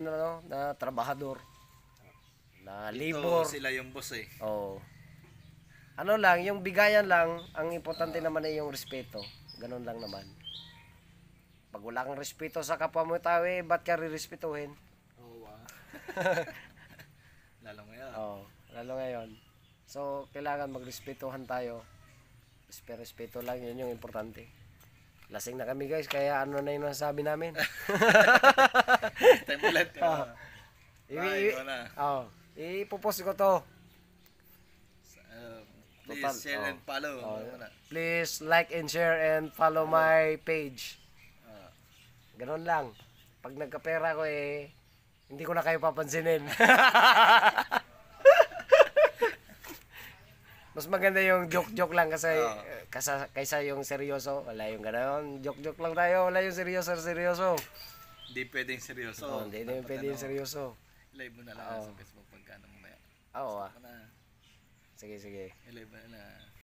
na trabahador, na Ito, labor. sila yung boss eh. Oh. Ano lang, yung bigayan lang, ang importante naman ay yung respeto. Ganun lang naman. Pag wala kang respeto sa kapwa mo tao, ba't ka rirespetuhin? Oo, lalo ngayon. Oh, lalo ngayon. So, kailangan magrespetuhan tayo. Respeto lang, yun yung importante. Lasing na kami guys, kaya ano na yung nasabi namin. Time ulit. Bye, ikaw na. Ipopost ko to. Please Total, share and follow. Please like and share and follow my page. Ganon lang. Pag nagkapera ko hindi ko na kayo papansinin. Mas maganda yung joke-joke lang kasi kaysa yung seryoso. Wala yung gano'n. Joke-joke lang tayo. Wala yung seryoso. Hindi pwedeng seryoso. Hindi pwede yung seryoso. Live mo na lang sa Facebook pagka ano mamaya. Oo. Na. Sige. I-live mo na.